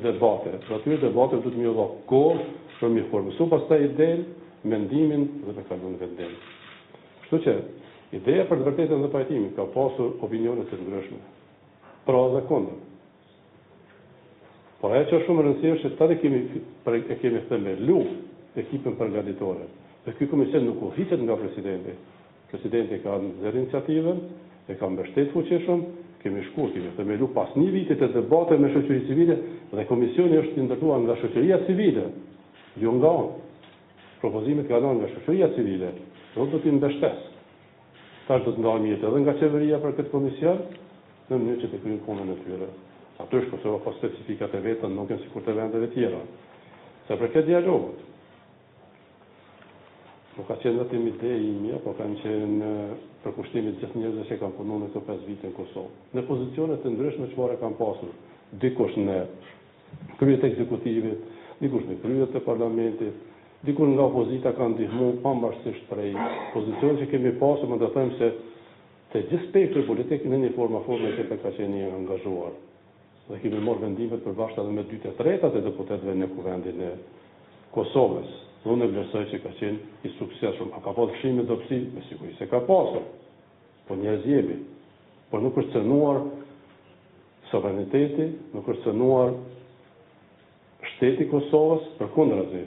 debate. Për atyre debate du të mjë dha kohë për mi formësu pastaj idenë, mendimin dhe të kalon vendim. Kështu që ideja për të vërtetën dhe pajtimin ka pasur opinione të ndryshme, pra dhe kundër. Por ajo që është shumë e rëndësishme është tani kemi themelu ekipën përgatitore. Dhe ky komision nuk udhitet nga presidenti. Presidenti ka nxjerrë iniciativën, e ka mbështetur fuqishëm, kemi themelu pas një viti të debate me shoqërinë civile dhe komisioni është ndërtuar nga shoqëria civile, jo nga unë. Propozimet ka dhënë nga shoqëria civile, do të t'i mbështes. Tash do të ndajmë jetë edhe nga qeveria për këtë komision, në mënyrë që të kryejnë punën e tyre. Aty është Kosova ka specifikat e veta, nuk janë sikur të vendeve tjera. Se për këtë dialogut, nuk ka qenë vetëm ide ime, por kanë qenë përkushtimit gjithë njerëzve që kanë punuar në këto 5 vite në Kosovë. Në pozicione të ndryshme çfarë kanë pasur, dikush në kryet e ekzekutivit, dikush në kryet të parlamentit, dikur nga opozita kanë ndihmuar pavarësisht prej pozicionit që kemi pasur, më të them se të gjithë spektri politik në një formë që ka qenë i angazhuar. Dhe kemi marrë vendimet përbashkët edhe me 2 të tretat e deputetëve në kuvendin e Kosovës. Unë e vlerësoj që ka qenë i suksesshëm. A ka pasur shime dobësi? Me siguri se ka pasur. Po njerëz jemi. Por nuk është cënuar sovraniteti, nuk është cënuar shteti i Kosovës, përkundrazi.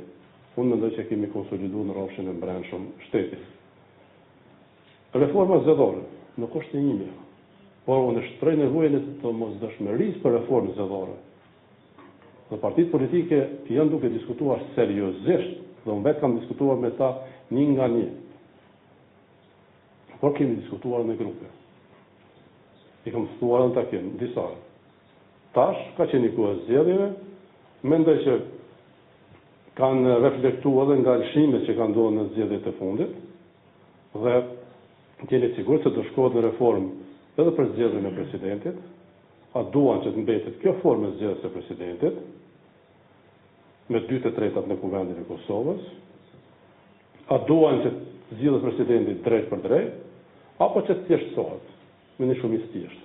Unë mendoj që kemi konsoliduar në rrafshin e brendshëm shtetit. Reforma zgjedhore nuk është e ime, por unë shtroj nevojën e të mosdëshmërisë për reformë zgjedhore. Dhe partitë politike janë duke diskutuar seriozisht, dhe unë vetë kam diskutuar me ta një nga një. Por kemi diskutuar në grupe. I kam diskutuar në takim, disa. Tash, ka qenë i kohë zgjedhjeve, mendoj që kanë reflektuar edhe nga lëshimet që kanë ndodhur në zgjedhjet e fundit, dhe jeni sigurt se do shkohet në reformë edhe për zgjedhjen e presidentit, a duan që të mbetet kjo formë e zgjedhjes së presidentit, me 2 të tretat në kuvendin e Kosovës, a duan që të zgjidhet presidenti drejt për drejt, apo që të thjeshtësohet, me një shumicë thjeshtë.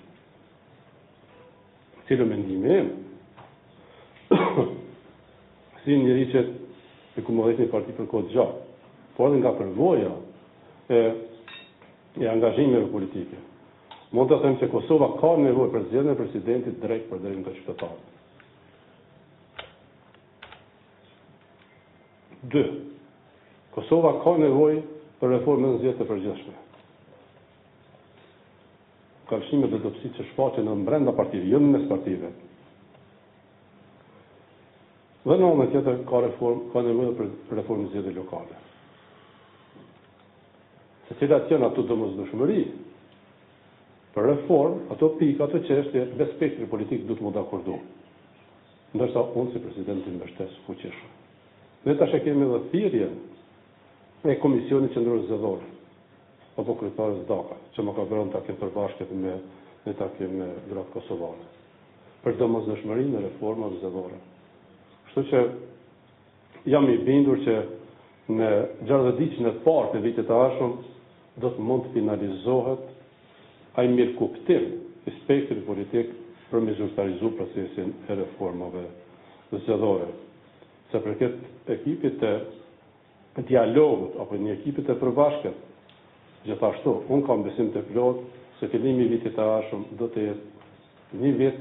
Cilë mendimi im, si njëri që e kumullet një parti për kohë gjatë, por edhe nga përvoja e angazhimeve politike. Mund të them që Kosova ka nevojë për zgjedhjen e presidentit drejt për drejt nga qytetarët. 2. Kosova ka nevojë për reformë në zgjedhje të përgjithshme. Ka lëshime dhe dobësi që shfaqen në brenda partive, jo në mes partive. Dhe në anën tjetër ka nevojë për reformë zgjedhje lokale. Se cilat janë ato domosdoshmëri për reformë, ato pikë, ato çështje, dhe spektri politik duhet të dakordu. Ndërsa unë si presidenti mbështes fuqishëm. Ne tash e kemi edhe thirrje e Komisionit Qendror Zgjedhor, apo kryetarës Daka, që më ka bërë takim përbashkët me një takim me gratë kosovane, për domosdoshmërinë e reformave zgjedhore. Kështu që jam i bindur që në 60 ditën e parë të vitit të ardhshëm do të mund të finalizohet ai mirëkuptim i spektrit politik për me zyrtarizu procesin e reformave zgjedhore. Se përket ekipit të dialogut, apo një ekipit të përbashkët, gjithashtu, unë kam besim të plot se fillimi i vitit të ardhshëm do të jetë një vit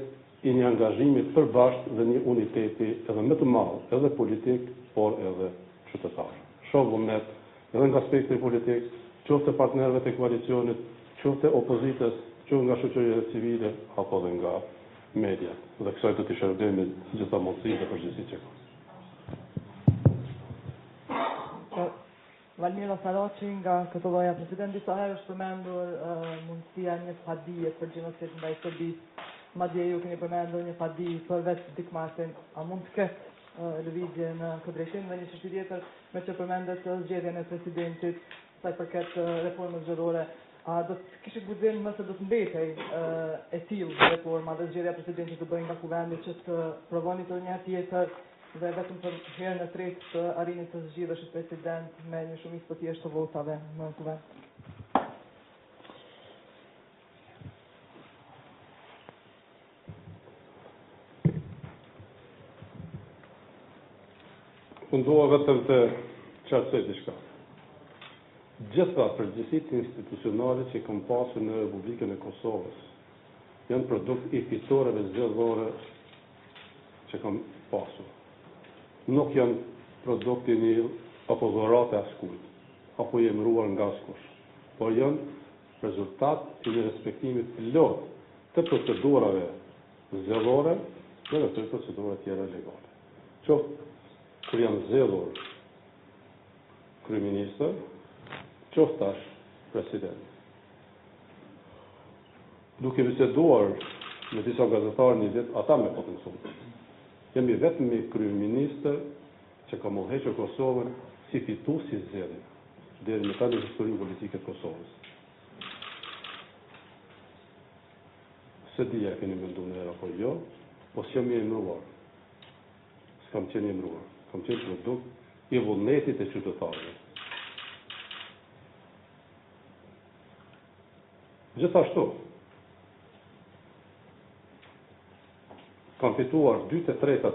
i një angazhimi përbashkët dhe një uniteti edhe më të madh, edhe politik, por edhe qytetar. Shoh vullnet edhe nga spektri politik, qoftë partnerëve të koalicionit, qoftë opozitës, qoftë nga shoqëria civile, apo edhe nga media. Dhe kësaj do t'i shërbejmë gjitha mundësitë dhe përgjegjësitë që ka. Valmira Saraçi nga KTV-ja, presidenti sa herë është përmendur mundësia një padije për gjenocid ndaj Serbisë. Madje ju keni përmendur një padi për vetë Dikmarsin. A mund të ketë lëvizje në këtë drejtim dhe një çështje tjetër me që përmendet zgjedhjen e presidentit sa i përket reformës zgjedhore? A do të kishit guxim nëse do të mbetej e tillë reforma dhe zgjedhja e presidentit të bëjë nga kuvendi që të provoni të një herë tjetër dhe vetëm për herën e tretë të arrini të zgjidhesh president me një shumicë të thjeshtë të votave në kuvend. Unë dua vetëm të qartësoj diçka. Gjitha përgjegjësitë institucionale që kam pasur në Republikën e Kosovës janë produkt i fitoreve zgjedhore që kam pasur. Nuk janë produkti një apo dhurate askujt, apo i emëruar nga askush, por janë rezultat i një respektimit plot të procedurave zgjedhore dhe të procedurave tjera legale. Qoftë kur janë zgjedhur kryeministër, qoftë tash president. Duke biseduar me disa gazetarë një ditë, ata me potencion. Jemi vetëm me kryeministër që ka udhëhequr Kosovën si fitues i zgjedhjeve deri në tani historinë politike të Kosovës. Se dia keni menduar në apo jo, po s'jam i emëruar. S'kam qenë i emëruar. Kam qenë produkt i vullnetit e qytetarëve. Gjithashtu, kam fituar 2/3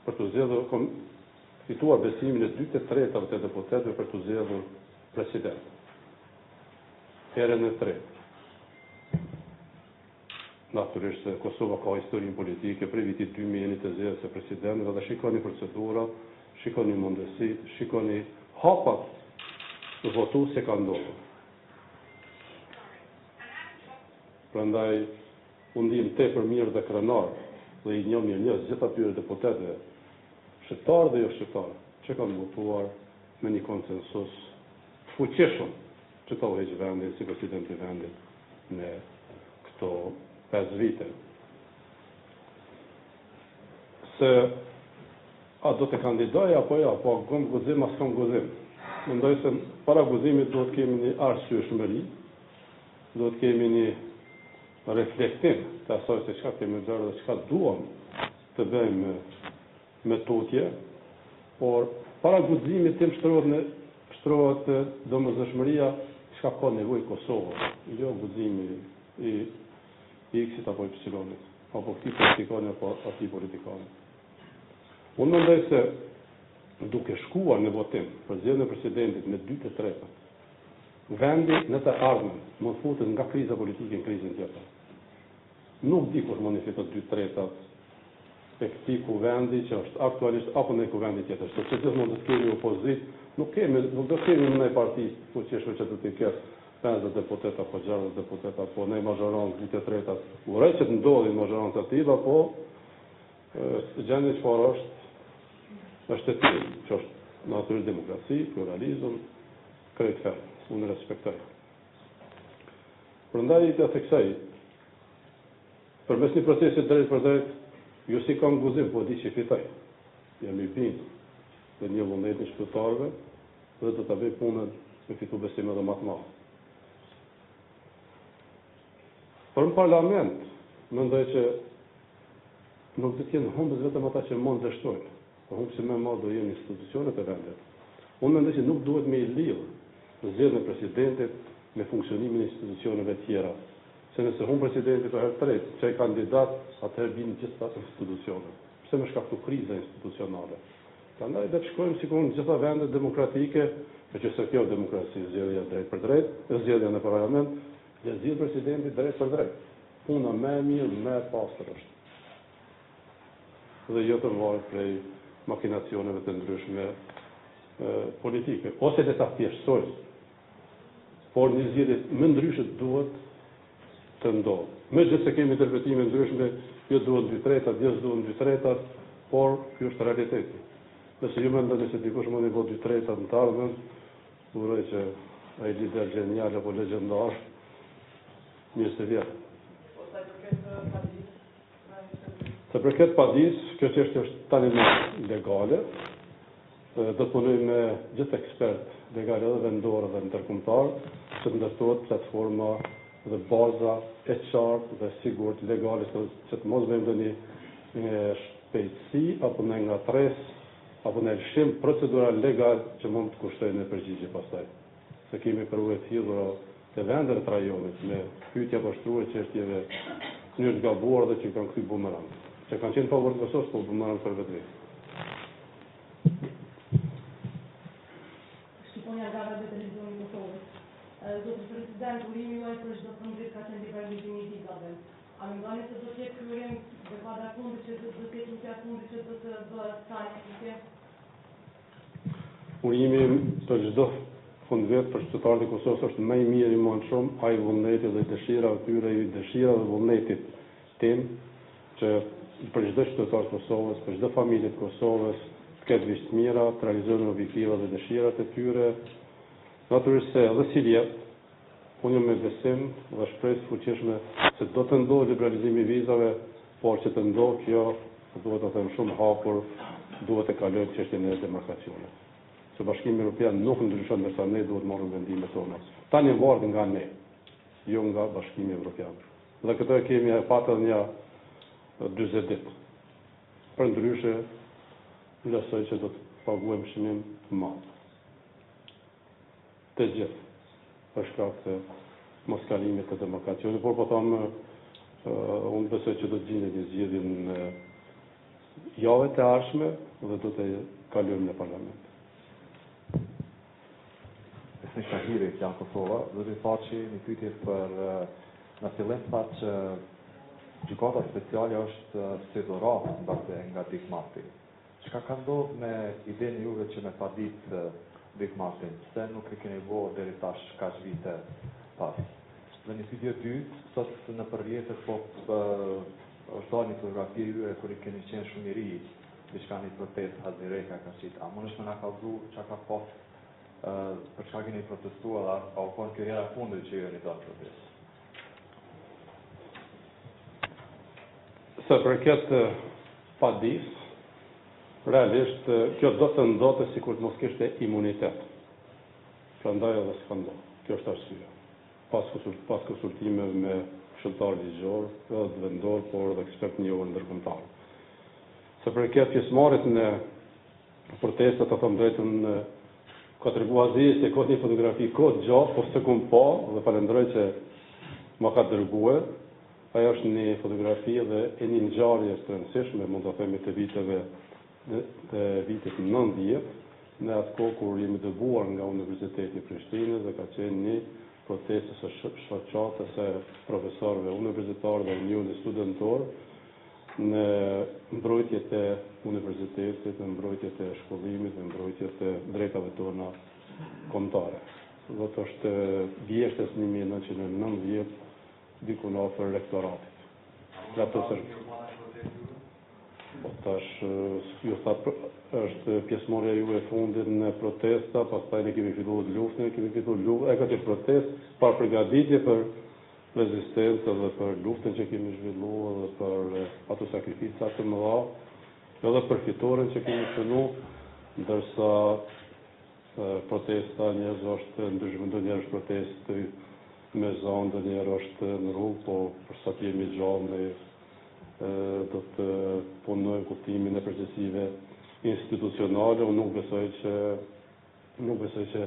për të zgjedhur, kam fituar besimin e 2/3 të deputetëve për të zgjedhur president. Herën e tretë. Natyrisht se Kosova ka historinë politike prej vitit 2000 të zgjedhjes së presidentëve dhe shikoni procedurat, shikoni mundësitë, shikoni hapat të votues që kanë ndodhur. Prandaj, unë ndiem tepër mirë dhe krenar dhe i njoh mirë gjithë atyre deputetëve, shqiptarë dhe jo shqiptarë, që kanë votuar me një konsensus të fuqishëm që ta udhëheqë vendin si president i vendit në këto 5 vite. Se a do të kandidoj apo jo, po kam guzim as kam guzim. Mendoj se para guzimit duhet kemi një arsyeshmëri, duhet kemi një reflektim të asaj se çka kemi bërë dhe çka duam të bëjmë me tutje, por para guximit tim shtrohet domosdoshmëria çka ka nevojë Kosova, jo guximi i X-it apo Y-it, apo këtij politikani apo atij politikani. Unë mendoj se duke shkuar në votim për zgjedhjen e presidentit me 2/3, vendi në të ardhmen mund futet nga kriza politike në krizën tjetër. Nuk di kur mund të fitojë 2/3 e këtij kuvendi që është aktualisht apo në kuvendi tjetër. Sepse gjithmonë do të kemi opozitë, nuk do të kemi në parti fuqishme që do të ketë 50 deputeta apo 60 deputeta apo në mazhorancë 2/3. Uroj që të ndodhin mazhorancë të tilla, po gjendja çfarë është e tillë, që është natyrisht demokraci, pluralizëm, krejt ferm. Unë respektoj. Prandaj të theksoj, përmes një procesi drejt për drejt, jo si kam guzim, po di që fitoj. Jam i bindur dhe një vullnetin shqiptarëve dhe do ta bëj punën me fitu besim edhe më të madh. Për në parlament, mendoj që nuk do të jenë humbës vetëm ata që mund të shtojnë, por humbësi më madh do jenë institucionet e vendit. Unë mendoj që nuk duhet me i lidhur zgjedhjen e presidentit me funksionimin e institucioneve tjera. Se nëse humbë presidenti për herë tretë, që ai kandidat, atëherë vinë gjitha institucionet. Pse më shkaktu kriza institucionale. Prandaj do të shkojmë sikur në gjitha vendet demokratike, meqenëse kjo demokraci zgjedhja drejt për drejt, zgjedhja në parlament, dhe zgjedh presidenti drejt për drejt. Puna më e mirë, më e pastër është. Dhe jo të varet prej makinacioneve të ndryshme politike, ose dhe ta thjeshtësoj. Por një zgjedhje më ndryshe duhet të ndodhë. Megjithëse kemi interpretime ndryshme, jo duhet 2/3, jo duhet 2/3, por ky është realiteti. Nëse ju mendoni se dikush mund të votë 2/3 në të ardhmen, uroj që ai lider genial apo legjendar, mirë se vjen. Sa përket padis, kjo çështje është tani më legale. Do të punojmë me gjithë ekspert legal edhe vendor dhe ndërkombëtar, që të ndërtohet platforma dhe baza e qartë dhe sigurt legale që të mos bëjmë ndonjë shpejtësi apo në ngatresë apo në lëshim procedural legal që mund të kushtojë në përgjigje pastaj. Se kemi përvojë të hidhura të vendeve të rajonit me pyetje apo shtruar çështjeve në mënyrë të gabuar dhe që kanë kthy bumerang. Që kanë qenë favor të Kosovës, po bumerang për vetë. Qëllimi juaj për çdo fundit ka qenë liberalizimi I vizave. A mendoni se do të jetë kryerim dekada fundit që do të jetë tutja fundit që do të bëhet planifikimi? Urimi për çdo fund vjet për qytetarët e Kosovës është më I mirë I mundshëm, ai vullneti dhe dëshira e tyre, dëshira dhe vullnetit tim që për çdo qytetar të Kosovës, për çdo familje të Kosovës, të ketë vit të mira, të realizojnë objektivat dhe dëshirat e tyre. Natyrisht se edhe si vjet, unë jam me besim dhe shpresë fuqishme se do të ndodhë liberalizimi I vizave, por që të ndodhë kjo, duhet të them shumë hapur, duhet të kalojmë çështjen e demarkacionit. Se Bashkimi Evropian nuk ndryshon ndërsa ne duhet marrim vendimet tona. Tani varet nga ne, jo nga Bashkimi Evropian. Dhe këtë kemi patur një 40 ditë. Përndryshe, besoj që do të paguajmë çmim të madh. Të gjithë, për shkak të moskalimit të demarkacionit, por po them, unë besoj që do të gjendet një zgjedhje në javët e ardhshme dhe do të kalojmë në parlament. Besnik Shahiri, janë Kosova, dhe të faqi një pyetje për në fillim thatë që gjykata speciale është cedura nga Dik Marti. Çka ka ndodhur me idenë juve që me padit Dik Martin, pse nuk e keni bërë deri tash kaq vite pas? Dhe një pyetje dytë, sot në përvjetët po është dalë një fotografi juve kur I keni qenë shumë I ri, diçka një protestë Hazireka ka qit. A mundesh më na kallëzu çka ka pas për çka keni protestuar, a u kon kjo hera fundit që jeni dalë protestë? Sa përket padis, realisht kjo do të ndodhte sikur të mos kishte imunitet. Prandaj edhe s'ka ndodhur. Kjo është arsyeja. Pas konsultime me këshilltar ligjor, edhe të vendor, por edhe ekspert njohur ndërkombëtar. Sa përket pjesëmarrjes në protestat, të them drejtën, ka treguar Aziz se ka një fotografi kohë gjatë, por s'e kam pa dhe falenderoj që ma ka dërguar. Ajo është një fotografi dhe e një ngjarje të rëndësishme, mund ta themi të vitit 90, në atë kohë kur jemi dëbuar nga Universiteti I Prishtinës dhe ka qenë një protestë së shoqatës së profesorëve universitarë dhe unionit studentor në mbrojtjet e universitetit, në mbrojtjet e shkollimit, në mbrojtjet e drejtave tona kombëtare. Do të është vjeshtës 1990 dikun afër rektoratit. Po tash, ju tha, është pjesëmarrja juve e fundit në protesta, pastaj ne kemi filluar luftën, e ka qenë protestë pa përgatitje për rezistencë dhe për luftën që kemi zhvilluar dhe për ato sakrifica të mëdha, edhe për fitoren që kemi shënuar, ndërsa protesta njerëz është ndryshme, ndonjëherë është protestë me zonë, ndonjëherë është në rrugë, po për sa të jemi gjallë ne do të punojmë kuptimin e procesive institucionale. Unë nuk besoj që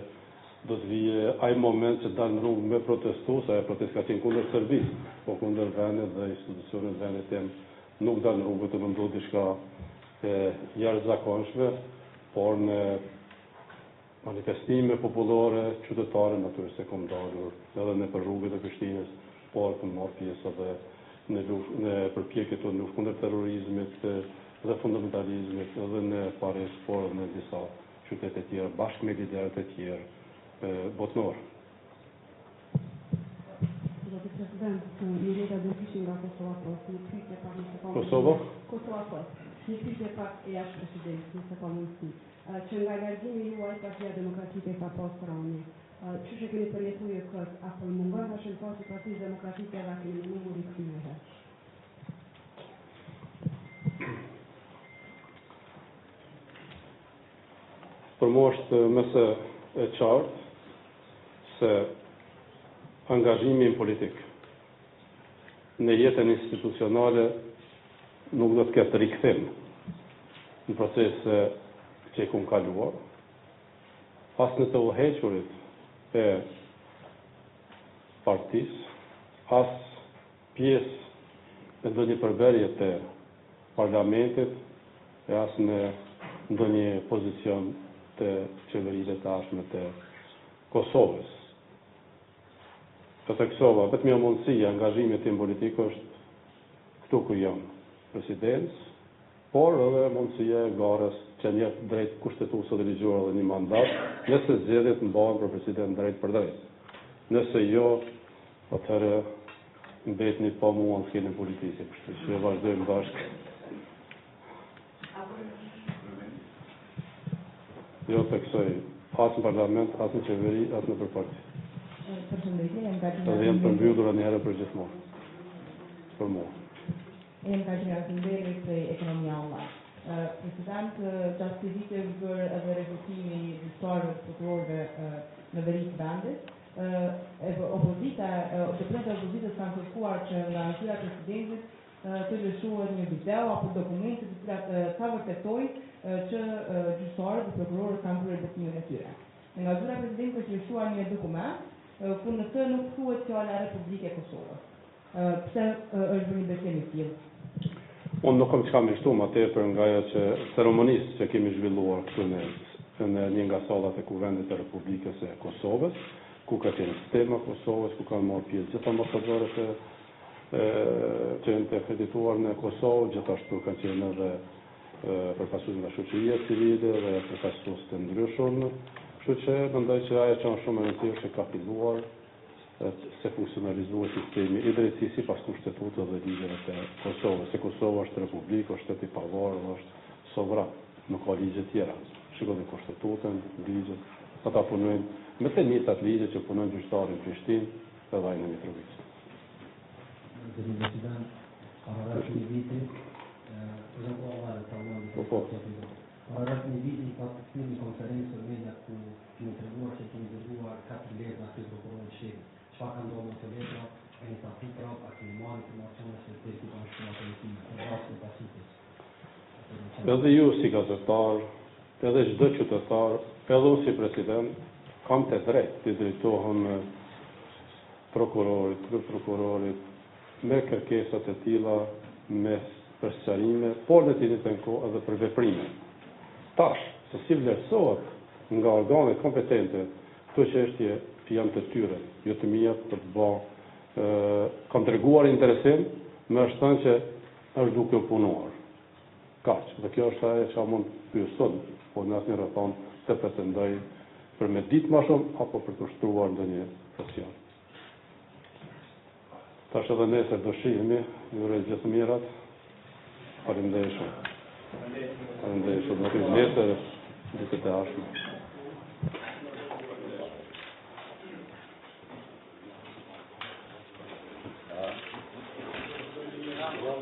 do të vijë ai moment që dalë në rrugë me protestu, sa e protestë ka qenë kundër Serbisë, po kundër vendit dhe institucionet vendit tem nuk dalë në rrugë të ndodhë diçka jashtëzakonshme, por në manifestime popullore, qytetare, natyrisht se kam dalur edhe në për rrugët e Prishtinës, por kam marrë pjesë edhe në përpjekjet të luftë kundër terrorizmit dhe fundamentalizmit, edhe në Paris, por edhe në disa qytete të tjera, bashkë me liderët e tjerë botënor. Zoti President, Mirela Dëmpishi nga Kosova Post, një pyetje pak nëse ka Kosova? Kosova Post. Një pyetje pak e jashtë presidentit, nëse ka mundësi. Që nga largimi juaj Partia Demokratike ka pas rani. Çu që keni përjetuar këtë, apo mungon të shëntojë Partisë Demokratike dhe keni menduar rikthyer? Për mua është mëse e qartë se angazhimi politik në jetën institucionale nuk do të ketë rikthim në procese që i kum kaluar, as në të udhëhequrit e partisë, as pjesë në ndonjë përbërje të parlamentit, e as në ndonjë pozicion të qeverive të tashme të Kosovës. të theksova, vetëm mundësia angazhimit tim politik është këtu ku jam, presidencë, por edhe mundësia e garës që njeh drejt kushtetuesve të dëgjuar edhe një mandat, nëse zgjedhjet mbahen për president drejt për drejt. Nëse jo, atëherë mbetni pa mua në skenën politike, kështu që vazhdojmë bashkë. Jo theksoj as në parlament, as në qeveri, as në përparti. Përshëndetje, jam Katrina. Edhe jam përmbyllur një herë për gjithmonë. Për mua. Jam Katrina Sinderi prej Ekonomia Online. President, gjatë këtij viti është bërë edhe rezultimi i historisë të prokurorëve në veri të vendit. Opozita, deputetët e opozitës kanë kërkuar që nga natyra e presidentit të lëshohet një video apo dokumente të cilat ka vërtetojnë që gjyqtarët dhe prokurorët kanë kryer bërtimin e tyre. Nga natyra e presidentit është lëshuar një dokument ku në të nuk thuhet fjala Republike e Kosovës. Pse është bërë një besim i tillë? Unë nuk kam çka më shtu më tepër nga ajo që ceremonisë që kemi zhvilluar këtu në një nga sallat e Kuvendit të Republikës së Kosovës, ku ka qenë sistema Kosovës, ku kanë marrë pjesë gjithë ambasadorët që janë të akredituar në Kosovë, gjithashtu kanë qenë edhe përfaqësues nga shoqëria civile dhe përfaqësues të ndryshëm. Kështu që mendoj që ajo që është shumë e rëndësishme është ka filluar se funksionalizohet sistemi i drejtësisë sipas kushtetutës dhe ligjeve të Kosovës. Se Kosova është republikë, është shtet i pavarur, është sovran, nuk ka ligje tjera. Shikoni kushtetutën, ligjet, ata punojnë me të njëjtat ligje që punojnë gjyqtarët në Prishtinë edhe ai në Mitrovica. Paragraf një viti, paragraf një viti ka të këtimi një konferencë në media ku kemi treguar që kemi dërguar 4 letra të prokurorit shqip. Çfarë ka ndodhur me këto letra? Keni statuar prap, a keni marrë informacione se te ku kanë shkuar policia, në rast të pasitës. Edhe ju si gazetar, edhe çdo qytetar, edhe unë si president, kam të drejtë të drejtohem prokurorit, kryeprokurorit, me kërkesat e tilla, me përsëritime, por në të njëjtën kohë edhe për veprime. Tash, se si vlerësohet nga organet kompetente, këto çështje janë të tyre, jo të mia për të bërë. Kam treguar interesim, më është thënë që është duke u punuar. Kaq, dhe kjo është ajo që mund të pyesoj, po në asnjë rrethon të pretendoj për me ditë më shumë apo për të shtruar ndonjë presion. Tash edhe nesër do shihemi, ju uroj gjithë mirat. Faleminderit shumë. Faleminderit shumë. Do të nesër ditë të ardhshme. Well,